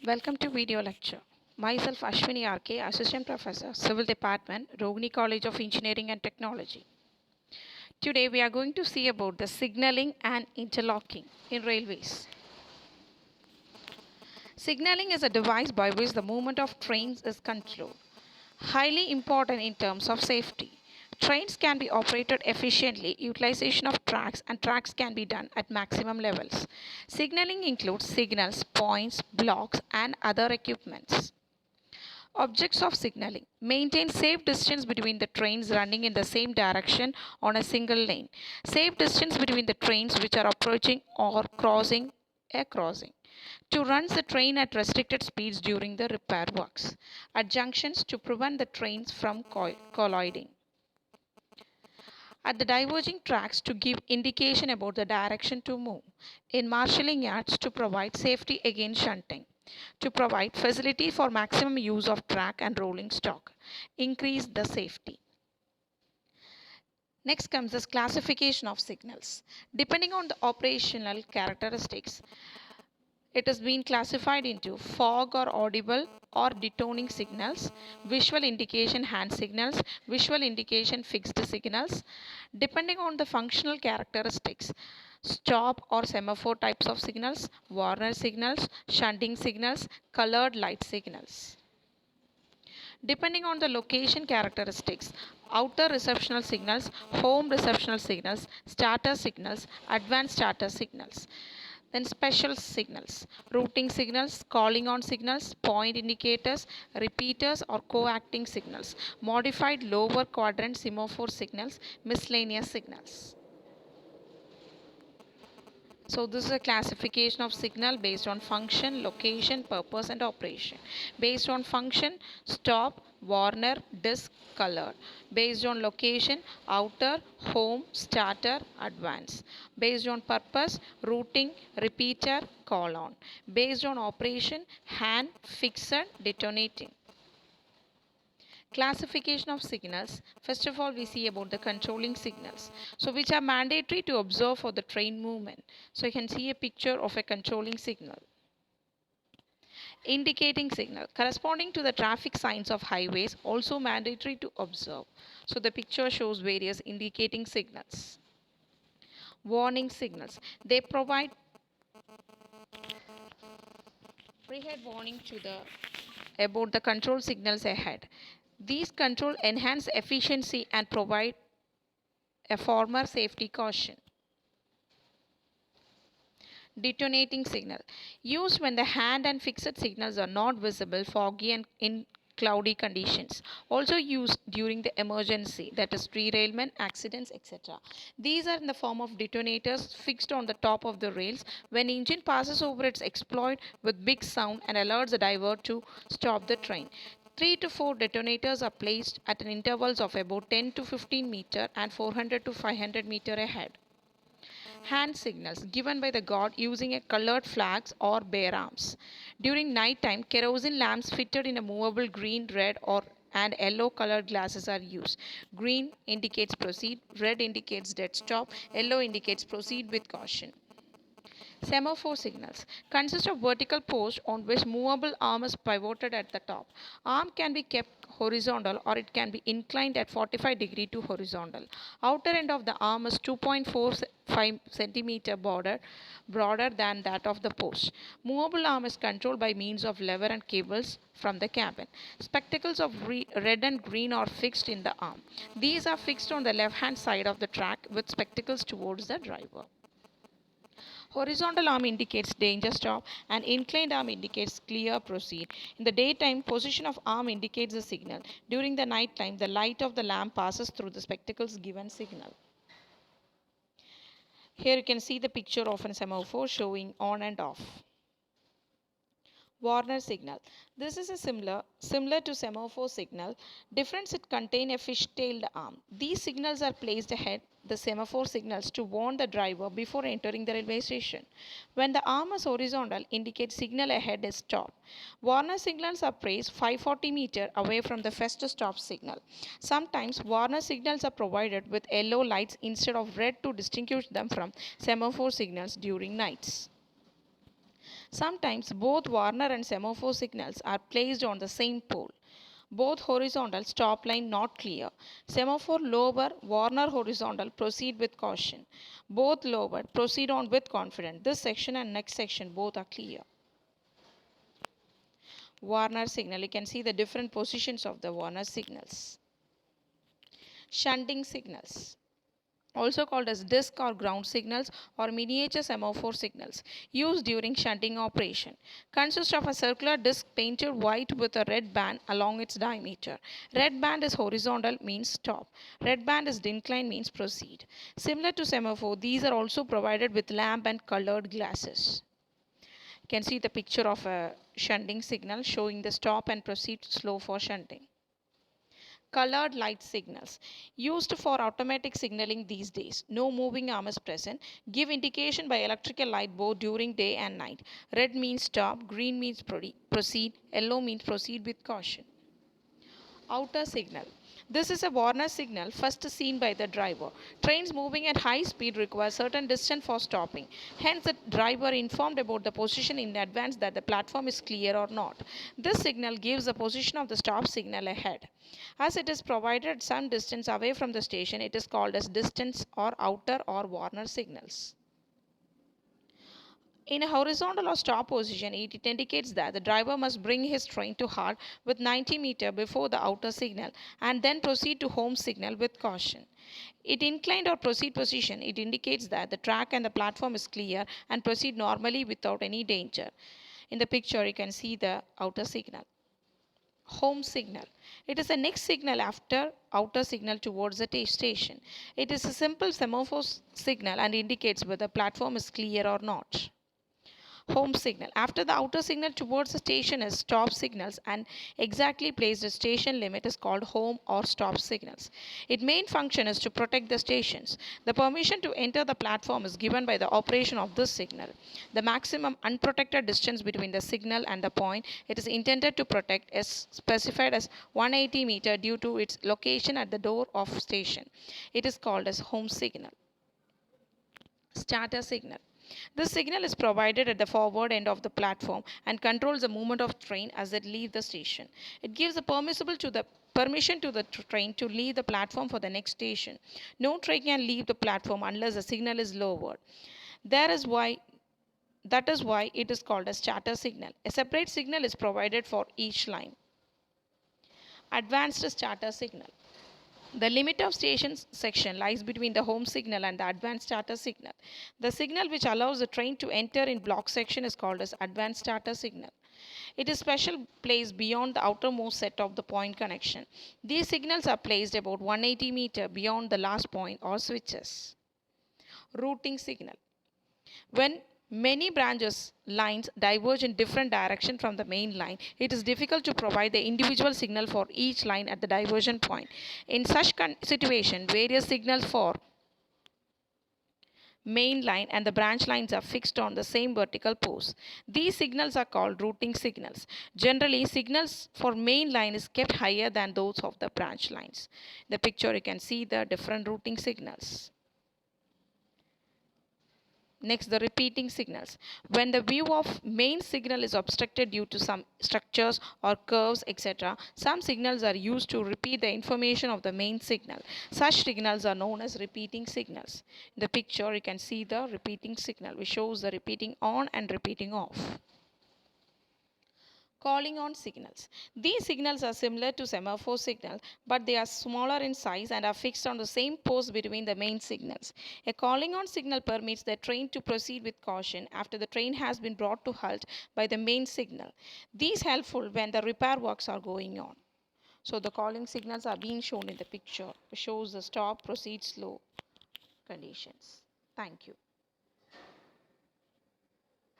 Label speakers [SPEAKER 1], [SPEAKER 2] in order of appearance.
[SPEAKER 1] Welcome to video lecture. Myself Ashwini RK, Assistant Professor, Civil Department, Rogni College of Engineering and Technology. Today we are going to see about the signaling and interlocking in railways. Signaling is a device by which the movement of trains is controlled. Highly important in terms of safety. Trains can be operated efficiently, utilization of tracks and tracks can be done at maximum levels. Signaling includes signals, points, blocks and other equipments. Objects of signaling: maintain safe distance between the trains running in the same direction on a single lane. Safe distance between the trains which are approaching or crossing a crossing. To run the train at restricted speeds during the repair works. At junctions to prevent the trains from colliding. At the diverging tracks to give indication about the direction to move. In marshalling yards to provide safety against shunting. To provide facility for maximum use of track and rolling stock. Increase the safety. Next comes this classification of signals. Depending on the operational characteristics, it has been classified into fog or audible or detoning signals, visual indication hand signals, visual indication fixed signals. Depending on the functional characteristics, stop or semaphore types of signals, warner signals, shunting signals, colored light signals. Depending on the location characteristics, outer receptional signals, home receptional signals, starter signals, advanced starter signals. Then special signals, routing signals, calling on signals, point indicators, repeaters or co-acting signals, modified lower quadrant semaphore signals, miscellaneous signals. So this is a classification of signal based on function, location, purpose and operation. Based on function, stop, warner, disc, color. Based on location, outer, home, starter, advance. Based on purpose, routing, repeater, call on. Based on operation, hand, fixed, detonating. Classification of signals. First of all, we see about the controlling signals, so which are mandatory to observe for the train movement. So you can see a picture of a controlling signal. Indicating signal corresponding to the traffic signs of highways, also mandatory to observe. So the picture shows various indicating signals. Warning signals, they provide pre-head warning to the about the control signals ahead. These control enhance efficiency and provide a former safety caution. Detonating signal, used when the hand and fixed signals are not visible, foggy and in cloudy conditions. Also used during the emergency, that is derailment, accidents, etc. These are in the form of detonators fixed on the top of the rails. When engine passes over its exploit with big sound and alerts the driver to stop the train. 3 to 4 detonators are placed at an intervals of about 10 to 15 meter and 400 to 500 meter ahead. Hand signals given by the guard using a colored flags or bare arms. During night time, kerosene lamps fitted in a movable green, red or and yellow colored glasses are used. Green indicates proceed, red indicates dead stop, yellow indicates proceed with caution. Semaphore signals consist of vertical post on which movable arm is pivoted at the top. Arm can be kept horizontal or it can be inclined at 45 degree to horizontal. Outer end of the arm is 2.45 centimeter broader than that of the post. Movable arm is controlled by means of lever and cables from the cabin. Spectacles of red and green are fixed in the arm. These are fixed on the left hand side of the track with spectacles towards the driver. Horizontal arm indicates danger stop and inclined arm indicates clear proceed. In the daytime, position of arm indicates the signal. During the night time, the light of the lamp passes through the spectacles given signal. Here you can see the picture of a semaphore showing on and off. Warner signal. This is a similar to semaphore signal. Difference, it contain a fish-tailed arm. These signals are placed ahead the semaphore signals to warn the driver before entering the railway station. When the arm is horizontal, indicates signal ahead is stop. Warner signals are placed 540 meter away from the first stop signal. Sometimes warner signals are provided with yellow lights instead of red to distinguish them from semaphore signals during nights. Sometimes both Warner and semaphore signals are placed on the same pole. Both horizontal, stop line not clear. Semaphore lower, Warner horizontal, proceed with caution. Both lowered, proceed on with confidence. This section and next section both are clear. Warner signal, you can see the different positions of the Warner signals. Shunting signals, also called as disk or ground signals or miniature semaphore signals, used during shunting operation. Consists of a circular disk painted white with a red band along its diameter. Red band is horizontal, means stop. Red band is inclined, means proceed. Similar to semaphore, these are also provided with lamp and colored glasses. You can see the picture of a shunting signal showing the stop and proceed slow for shunting. Colored light signals, used for automatic signaling these days. No moving arm is present. Give indication by electrical light both during day and night. Red means stop, green means proceed, yellow means proceed with caution. Outer signal. This is a Warner signal first seen by the driver. Trains moving at high speed require certain distance for stopping. Hence, the driver informed about the position in advance that the platform is clear or not. This signal gives the position of the stop signal ahead. As it is provided some distance away from the station, it is called as distance or outer or Warner signals. In a horizontal or stop position, it indicates that the driver must bring his train to halt with 90 meters before the outer signal and then proceed to home signal with caution. In inclined or proceed position, it indicates that the track and the platform is clear and proceed normally without any danger. In the picture, you can see the outer signal. Home signal. It is the next signal after outer signal towards the station. It is a simple semaphore signal and indicates whether the platform is clear or not. Home signal. After the outer signal towards the station is stop signals and exactly placed at station limit is called home or stop signals. Its main function is to protect the stations. The permission to enter the platform is given by the operation of this signal. The maximum unprotected distance between the signal and the point it is intended to protect is specified as 180 meter due to its location at the door of station. It is called as home signal. Starter signal. This signal is provided at the forward end of the platform and controls the movement of train as it leaves the station. It gives the permission to the train to leave the platform for the next station. No train can leave the platform unless the signal is lowered. That is why it is called a starter signal. A separate signal is provided for each line. Advanced starter signal. The limit of stations section lies between the home signal and the advanced starter signal. The signal which allows the train to enter in block section is called as advanced starter signal. It is special placed beyond the outermost set of the point connection. These signals are placed about 180 meter beyond the last point or switches. Routing signal. When many branches lines diverge in different direction from the main line, it is difficult to provide the individual signal for each line at the diversion point. In such situation, various signals for main line and the branch lines are fixed on the same vertical post. These signals are called routing signals. Generally, signals for main line is kept higher than those of the branch lines. In the picture, you can see the different routing signals. Next, the repeating signals. When the view of main signal is obstructed due to some structures or curves, etc., some signals are used to repeat the information of the main signal. Such signals are known as repeating signals. In the picture, you can see the repeating signal, which shows the repeating on and repeating off. Calling on signals. These signals are similar to semaphore signal, but they are smaller in size and are fixed on the same post between the main signals. A calling on signal permits the train to proceed with caution after the train has been brought to halt by the main signal. These helpful when the repair works are going on. So the calling signals are being shown in the picture. It shows the stop, proceed slow conditions. Thank you.